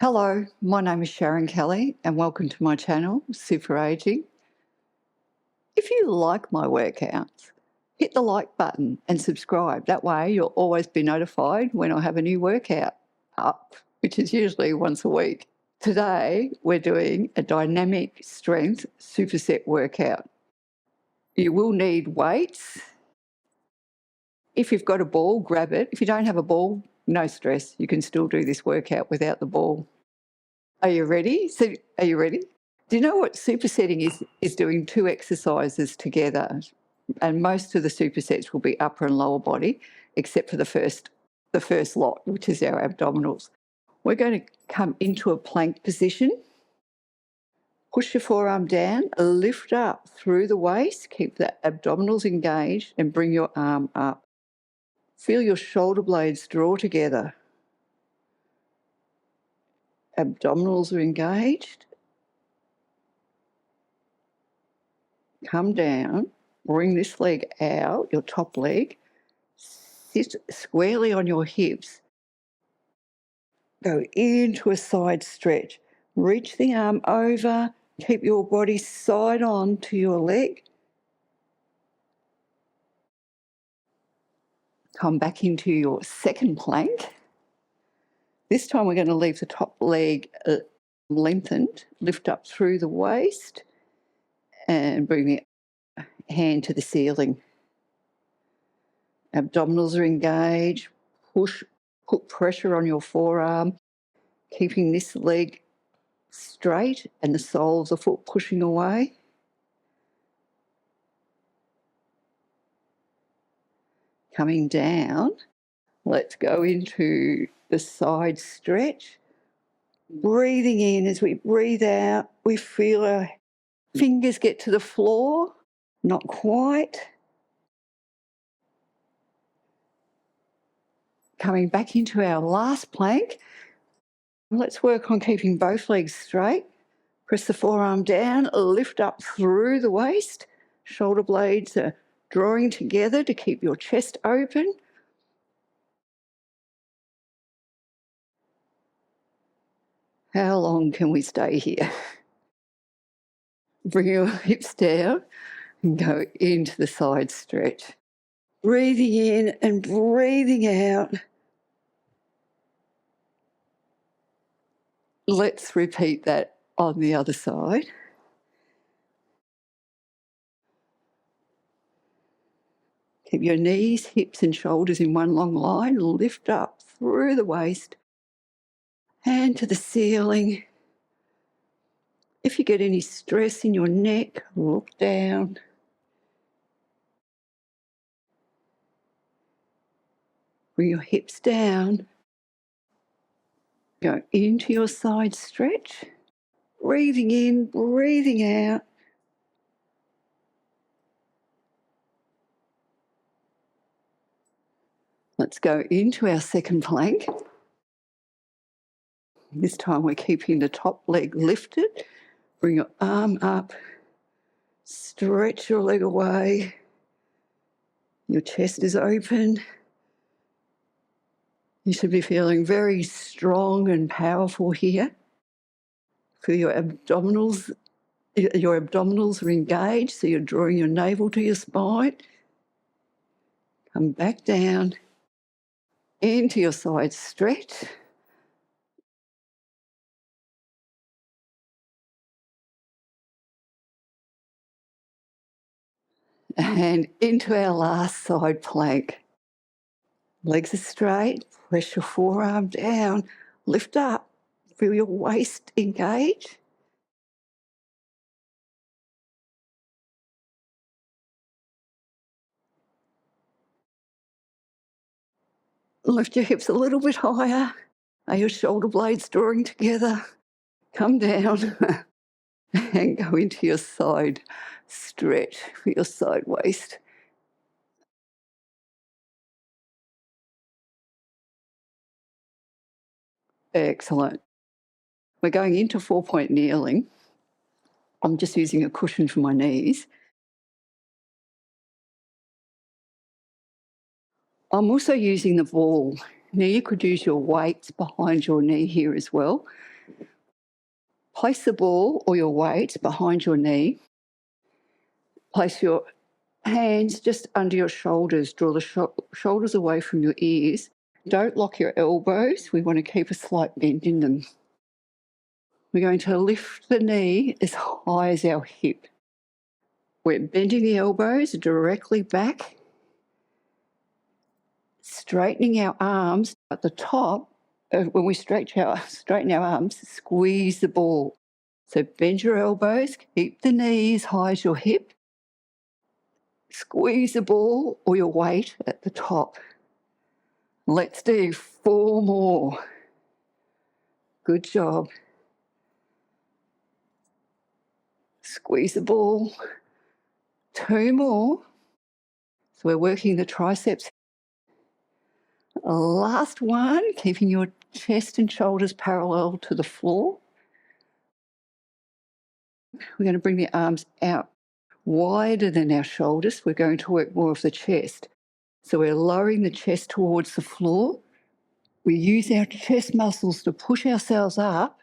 Hello, my name is Sharon Kelly and welcome to my channel, Super Aging. If you like my workouts, hit the like button and subscribe. That way you'll always be notified when I have a new workout up, which is usually once a week. Today we're doing a dynamic strength superset workout. You will need weights. If you've got a ball, grab it. If you don't have a ball, no stress. You can still do this workout without the ball. Are you ready? Are you ready? Do you know what supersetting is doing two exercises together? And most of the supersets will be upper and lower body, except for the first lot, which is our abdominals. We're going to come into a plank position. Push your forearm down, lift up through the waist, keep the abdominals engaged and bring your arm up. Feel your shoulder blades draw together. Abdominals are engaged. Come down, bring this leg out, your top leg, sit squarely on your hips. Go into a side stretch. Reach the arm over, keep your body side on to your leg. Come back into your second plank. This time we're going to leave the top leg lengthened, lift up through the waist and bring the hand to the ceiling. Abdominals are engaged. Put pressure on your forearm, keeping this leg straight and the sole of the foot pushing away. Coming down, let's go into the side stretch. Breathing in, as we breathe out, we feel our fingers get to the floor. Not quite. Coming back into our last plank. Let's work on keeping both legs straight. Press the forearm down, lift up through the waist. Shoulder blades are drawing together to keep your chest open. How long can we stay here? Bring your hips down and go into the side stretch. Breathing in and breathing out. Let's repeat that on the other side. Keep your knees, hips and shoulders in one long line. Lift up through the waist. Hand to the ceiling. If you get any stress in your neck, look down. Bring your hips down. Go into your side stretch. Breathing in, breathing out. Let's go into our second plank. This time we're keeping the top leg lifted. Bring your arm up. Stretch your leg away. Your chest is open. You should be feeling very strong and powerful here. Feel your abdominals. Your abdominals are engaged, so you're drawing your navel to your spine. Come back down into your side stretch. And into our last side plank. Legs are straight, press your forearm down, lift up, feel your waist engage. Lift your hips a little bit higher. Are your shoulder blades drawing together? Come down and go into your side stretch for your side waist. Excellent. We're going into 4-point kneeling. I'm just using a cushion for my knees. I'm also using the ball. Now you could use your weights behind your knee here as well. Place the ball or your weights behind your knee. Place your hands just under your shoulders. Draw the shoulders away from your ears. Don't lock your elbows. We want to keep a slight bend in them. We're going to lift the knee as high as our hip. We're bending the elbows directly back, straightening our arms at the top. When we straighten our arms, squeeze the ball. So bend your elbows, keep the knee as high as your hip, squeeze the ball or your weight at the top. Let's do 4 more. Good job. Squeeze the ball. 2 more. So we're working the triceps. Last one, keeping your chest and shoulders parallel to the floor. We're going to bring the arms out wider than our shoulders. We're going to work more of the chest. So we're lowering the chest towards the floor. We use our chest muscles to push ourselves up.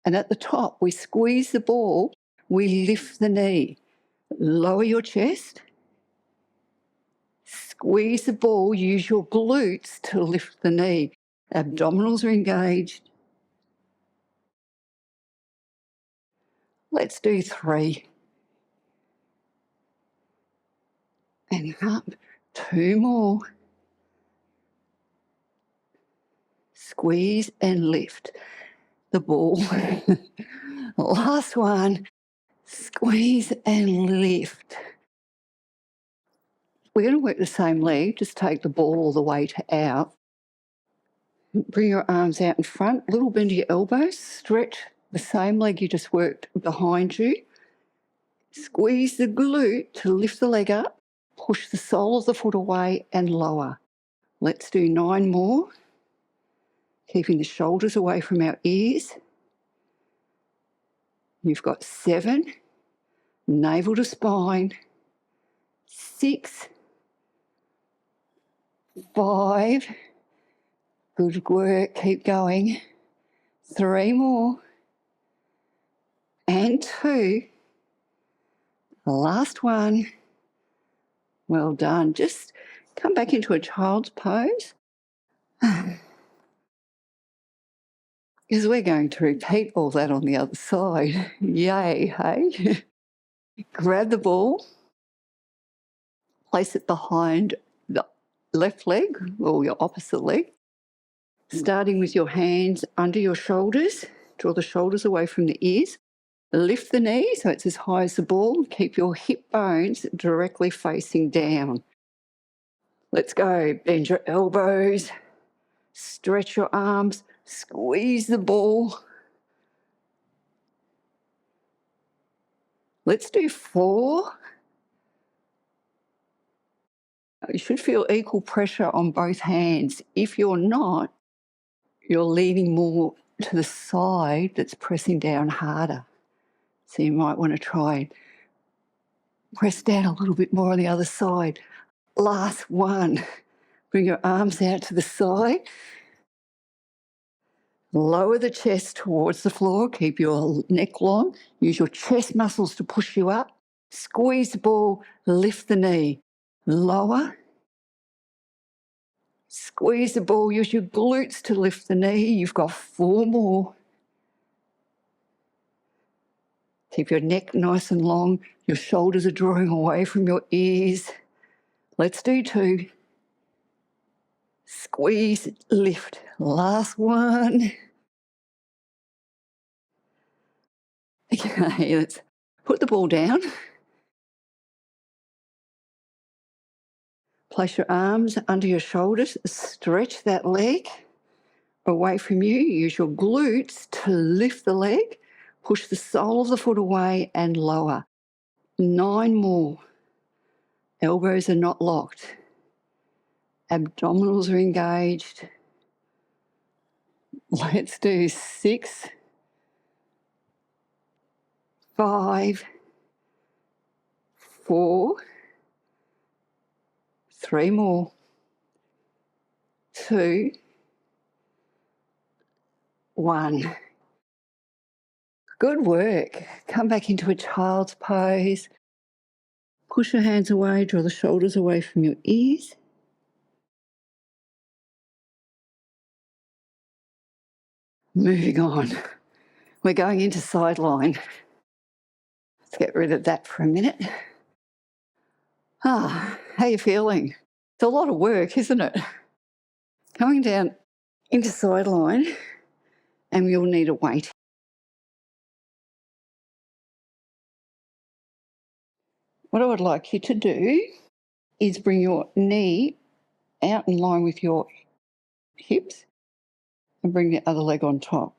And at the top, we squeeze the ball. We lift the knee. Lower your chest. Squeeze the ball. Use your glutes to lift the knee. Abdominals are engaged. Let's do 3. And up. 2 more. Squeeze and lift the ball. Last one. Squeeze and lift. We're going to work the same leg. Just take the ball all the way out. Bring your arms out in front. Little bend of your elbows. Stretch the same leg you just worked behind you. Squeeze the glute to lift the leg up. Push the sole of the foot away and lower. Let's do 9 more. Keeping the shoulders away from our ears. You've got 7. Navel to spine. 6. 5. Good work. Keep going. 3 more. And 2. The last one. Well done. Just come back into a child's pose. Because we're going to repeat all that on the other side. Yay, hey? Grab the ball. Place it behind the left leg or your opposite leg. Starting with your hands under your shoulders. Draw the shoulders away from the ears. Lift the knee so it's as high as the ball. Keep your hip bones directly facing down. Let's go. Bend your elbows. Stretch your arms. Squeeze the ball. Let's do 4. You should feel equal pressure on both hands. If you're not, you're leaning more to the side that's pressing down harder. So you might want to try and press down a little bit more on the other side. Last one. Bring your arms out to the side. Lower the chest towards the floor. Keep your neck long. Use your chest muscles to push you up. Squeeze the ball. Lift the knee. Lower. Squeeze the ball. Use your glutes to lift the knee. You've got 4 more. Keep your neck nice and long. Your shoulders are drawing away from your ears. Let's do 2. Squeeze, lift. Last one. Okay, let's put the ball down. Place your arms under your shoulders. Stretch that leg away from you. Use your glutes to lift the leg. Push the sole of the foot away and lower. 9 more. Elbows are not locked. Abdominals are engaged. Let's do 6, 5, 4, 3 more. 2, 1. Good work. Come back into a child's pose. Push your hands away, draw the shoulders away from your ears. Moving on. We're going into sideline. Let's get rid of that for a minute. How are you feeling? It's a lot of work, isn't it? Coming down into sideline, and you'll need a weight. What I would like you to do is bring your knee out in line with your hips and bring the other leg on top.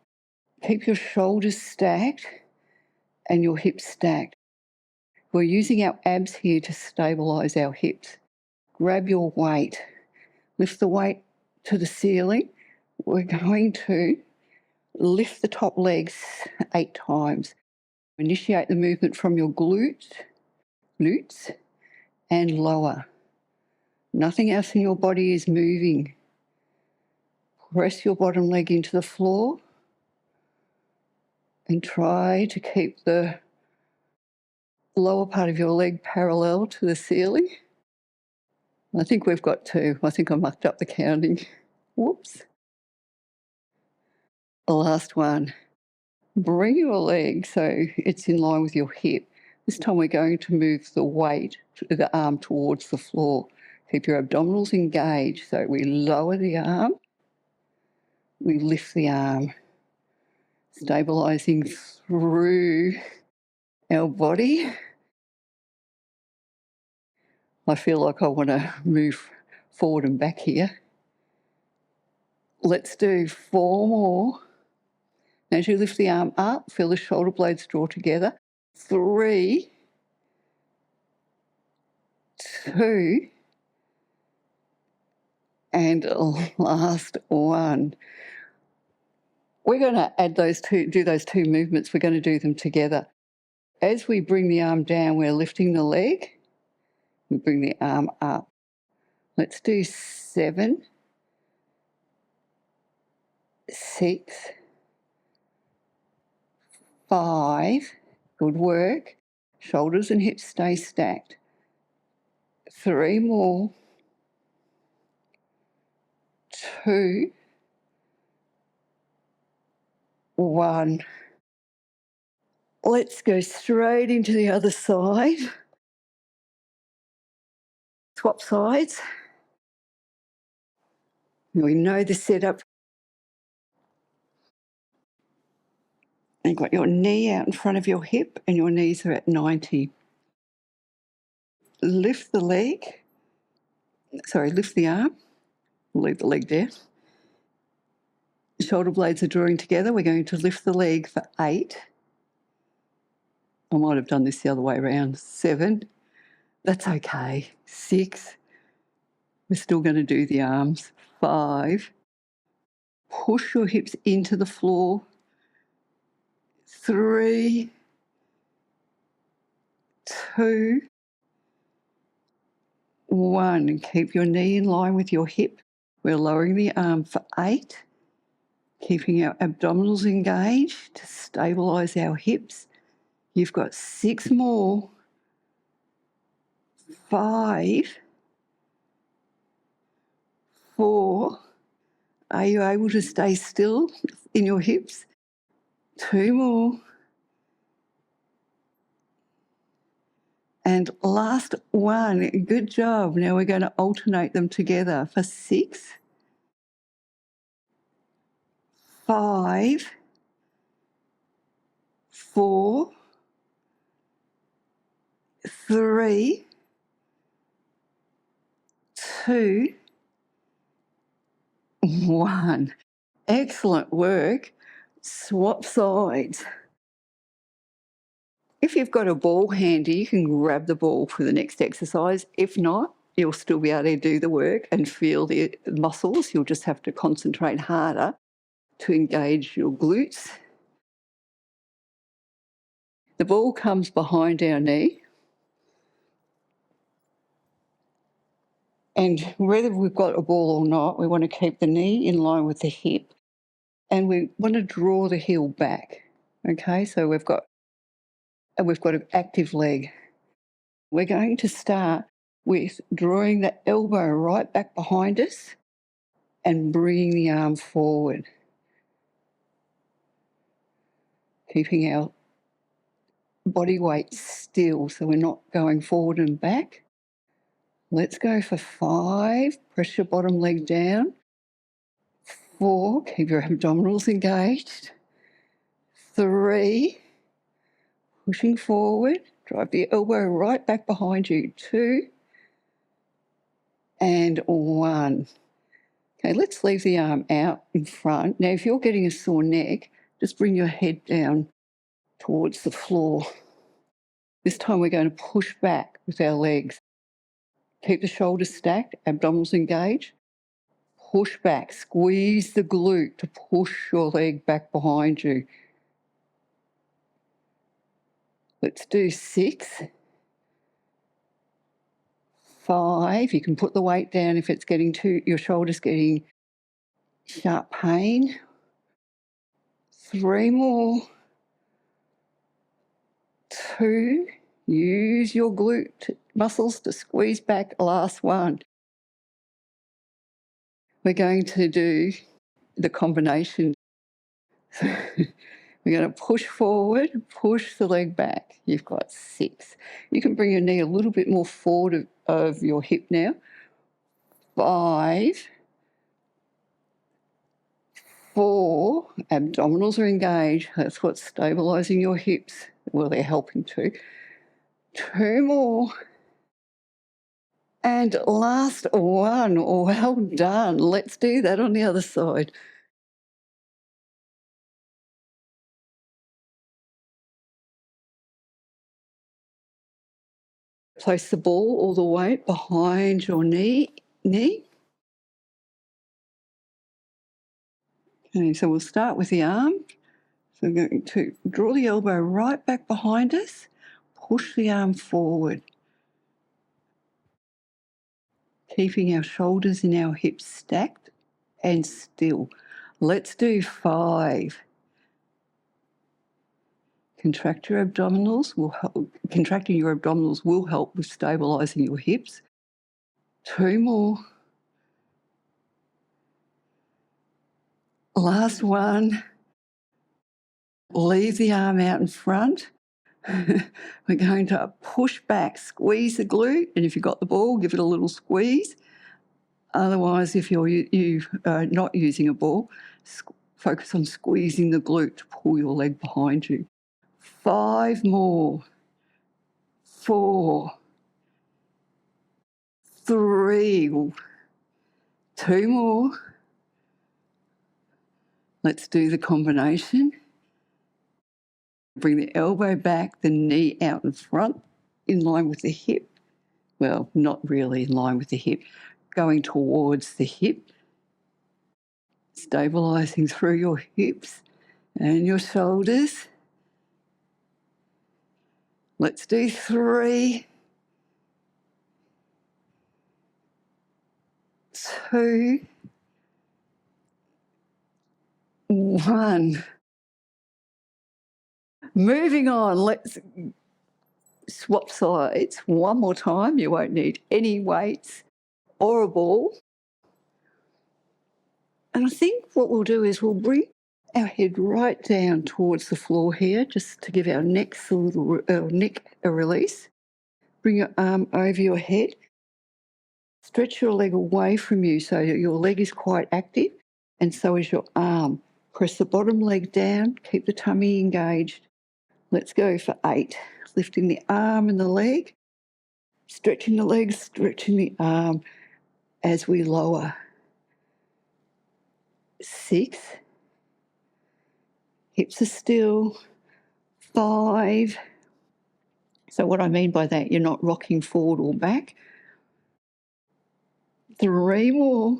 Keep your shoulders stacked and your hips stacked. We're using our abs here to stabilise our hips. Grab your weight. Lift the weight to the ceiling. We're going to lift the top legs 8 times. Initiate the movement from your glutes and lower. Nothing else in your body is moving. Press your bottom leg into the floor and try to keep the lower part of your leg parallel to the ceiling. I think we've got 2. I think I mucked up the counting. Whoops. The last one. Bring your leg so it's in line with your hip. This time we're going to move the weight, the arm towards the floor. Keep your abdominals engaged. So we lower the arm, we lift the arm, stabilising through our body. I feel like I want to move forward and back here. Let's do 4 more. As you lift the arm up, feel the shoulder blades draw together. 3, 2, and last one. We're going to do those 2 movements. We're going to do them together. As we bring the arm down, we're lifting the leg. We bring the arm up. Let's do 7, 6, 5. Good work. Shoulders and hips stay stacked. 3 more. 2, 1. Let's go straight into the other side. Swap sides. We know the setup. You've got your knee out in front of your hip and your knees are at 90. Lift the arm. Leave the leg there. Shoulder blades are drawing together. We're going to lift the leg for 8. I might have done this the other way around. 7. That's okay. 6. We're still going to do the arms. 5. Push your hips into the floor. 3, 2, 1. Keep your knee in line with your hip. We're lowering the arm for 8. Keeping our abdominals engaged to stabilise our hips. You've got 6 more. 5, 4. Are you able to stay still in your hips? 2 more. And last one. Good job. Now we're going to alternate them together for 6, 5, 4, 3, 2, 1. Excellent work. Swap sides. If you've got a ball handy, you can grab the ball for the next exercise. If not, you'll still be able to do the work and feel the muscles. You'll just have to concentrate harder to engage your glutes. The ball comes behind our knee. And whether we've got a ball or not, we want to keep the knee in line with the hip, and we want to draw the heel back. Okay, so we've got an active leg. We're going to start with drawing the elbow right back behind us and bringing the arm forward, keeping our body weight still so we're not going forward and back. Let's go for 5. Press your bottom leg down. 4. Keep your abdominals engaged. 3. Pushing forward. Drive the elbow right back behind you. 2. And 1. Okay, let's leave the arm out in front. Now, if you're getting a sore neck, just bring your head down towards the floor. This time we're going to push back with our legs. Keep the shoulders stacked, abdominals engaged. Push back, squeeze the glute to push your leg back behind you. Let's do 6. 5. You can put the weight down if it's getting your shoulders getting sharp pain. 3 more. 2. Use your glute muscles to squeeze back. Last one. We're going to do the combination. We're going to push forward, push the leg back. You've got 6. You can bring your knee a little bit more forward of your hip now. 5. 4. Abdominals are engaged. That's what's stabilising your hips. Well, they're helping to. 2 more. And last one. Well done. Let's do that on the other side. Place the ball or the weight behind your knee. Okay, so we'll start with the arm. So we're going to draw the elbow right back behind us, push the arm forward, keeping our shoulders and our hips stacked and still. Let's do 5. Contracting your abdominals will help with stabilising your hips. 2 more. Last one. Leave the arm out in front. We're going to push back, squeeze the glute, and if you've got the ball, give it a little squeeze. Otherwise, if you're not using a ball, focus on squeezing the glute to pull your leg behind you. 5 more. 4. 3. 2 more. Let's do the combination. Bring the elbow back, the knee out in front, in line with the hip. Well, not really in line with the hip, going towards the hip, stabilising through your hips and your shoulders. Let's do 3, 2, 1. Moving on, let's swap sides one more time. You won't need any weights or a ball. And I think what we'll do is we'll bring our head right down towards the floor here, just to give our neck a release. Bring your arm over your head. Stretch your leg away from you so your leg is quite active, and so is your arm. Press the bottom leg down, keep the tummy engaged. Let's go for 8. Lifting the arm and the leg, stretching the leg, stretching the arm as we lower. 6. Hips are still. 5. So what I mean by that, you're not rocking forward or back. 3 more.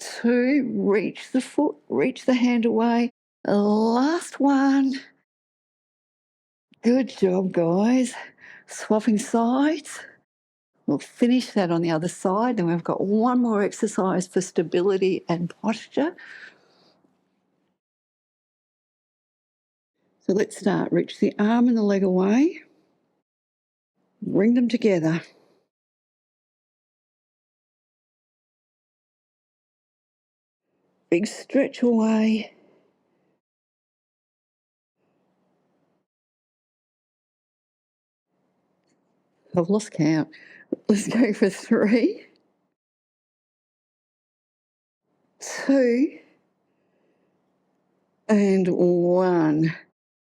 2. Reach the foot, reach the hand away. Last one. Good job, guys. Swapping sides. We'll finish that on the other side. Then we've got one more exercise for stability and posture. So let's start. Reach the arm and the leg away. Bring them together. Big stretch away. I've lost count. Let's go for 3, 2, and 1.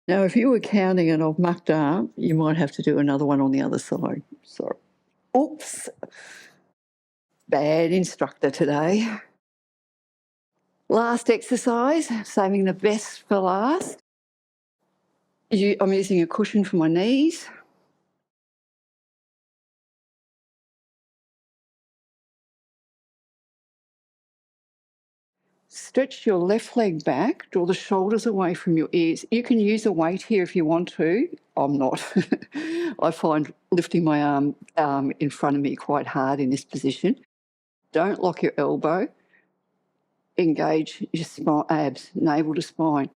Now, if you were counting and I've mucked up, you might have to do another one on the other side. Sorry. Oops. Bad instructor today. Last exercise, saving the best for last. I'm using a cushion for my knees. Stretch your left leg back, draw the shoulders away from your ears. You can use a weight here if you want to. I'm not. I find lifting my arm in front of me quite hard in this position. Don't lock your elbow. Engage your abs, navel to spine.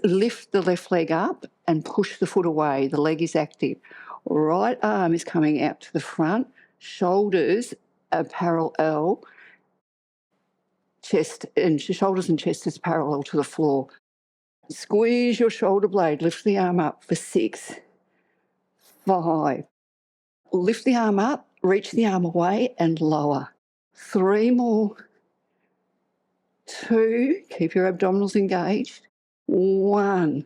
Lift the left leg up and push the foot away. The leg is active. Right arm is coming out to the front. Shoulders are parallel. Shoulders and chest is parallel to the floor. Squeeze your shoulder blade. Lift the arm up for 6, 5. Lift the arm up, reach the arm away and lower. 3 more. 2. Keep your abdominals engaged. 1.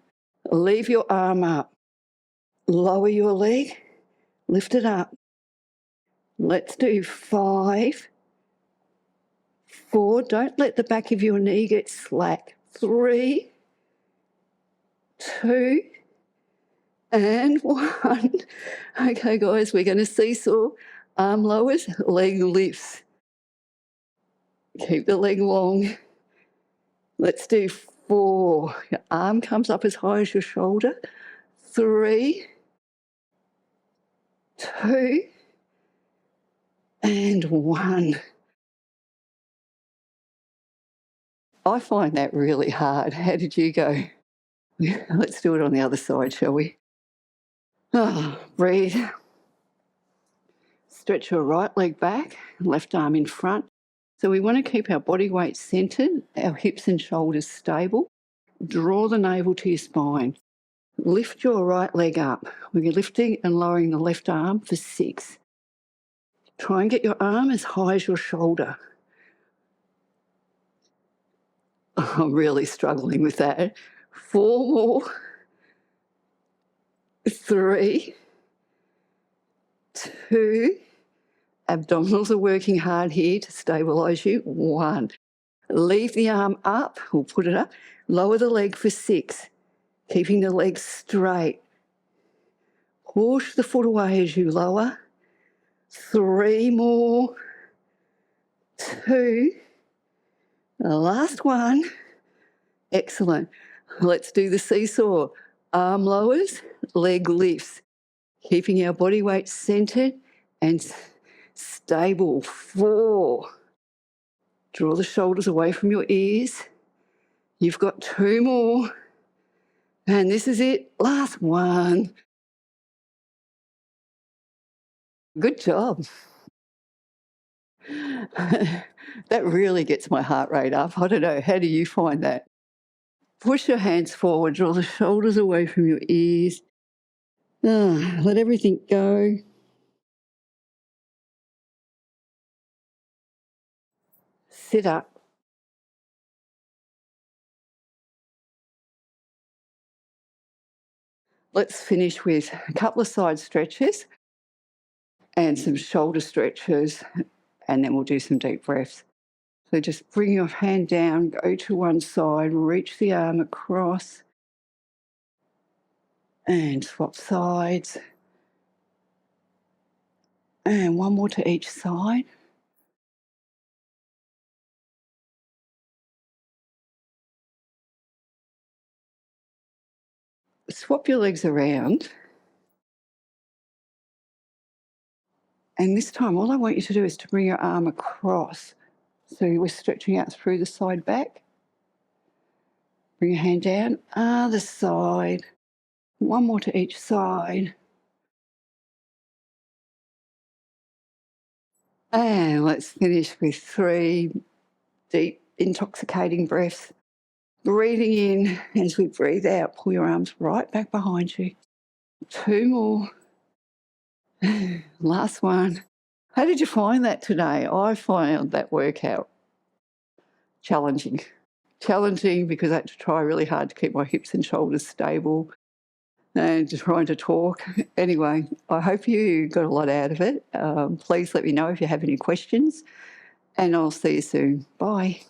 Leave your arm up. Lower your leg. Lift it up. Let's do 5, 4. Don't let the back of your knee get slack. 3, 2, and 1. Okay, guys, we're going to seesaw. Arm lowers, leg lifts. Keep the leg long. Let's do 4. Your arm comes up as high as your shoulder. 3, 2, and 1. I find that really hard. How did you go? Let's do it on the other side, shall we? Breathe. Stretch your right leg back, left arm in front. So we want to keep our body weight centered, our hips and shoulders stable. Draw the navel to your spine. Lift your right leg up. We're lifting and lowering the left arm for 6. Try and get your arm as high as your shoulder. I'm really struggling with that. 4 more. 3, 2. Abdominals are working hard here to stabilise you. 1. Leave the arm up. We'll put it up. Lower the leg for 6. Keeping the leg straight. Push the foot away as you lower. 3 more. 2. The last one. Excellent. Let's do the seesaw. Arm lowers, leg lifts. Keeping our body weight centered and stable. 4. Draw the shoulders away from your ears. You've got 2 more. And this is it. Last one. Good job. That really gets my heart rate up. I don't know. How do you find that? Push your hands forward. Draw the shoulders away from your ears. Let everything go. Sit up. Let's finish with a couple of side stretches and some shoulder stretches, and then we'll do some deep breaths. So just bring your hand down, go to one side, reach the arm across, and swap sides. And one more to each side. Swap your legs around. And this time, all I want you to do is to bring your arm across. So we're stretching out through the side back. Bring your hand down, other side. One more to each side. And let's finish with 3 deep, intoxicating breaths. Breathing in as we breathe out, pull your arms right back behind you. 2 more. Last one. How did you find that today? I found that workout challenging. Challenging because I had to try really hard to keep my hips and shoulders stable and just trying to talk. Anyway, I hope you got a lot out of it. Please let me know if you have any questions, and I'll see you soon. Bye.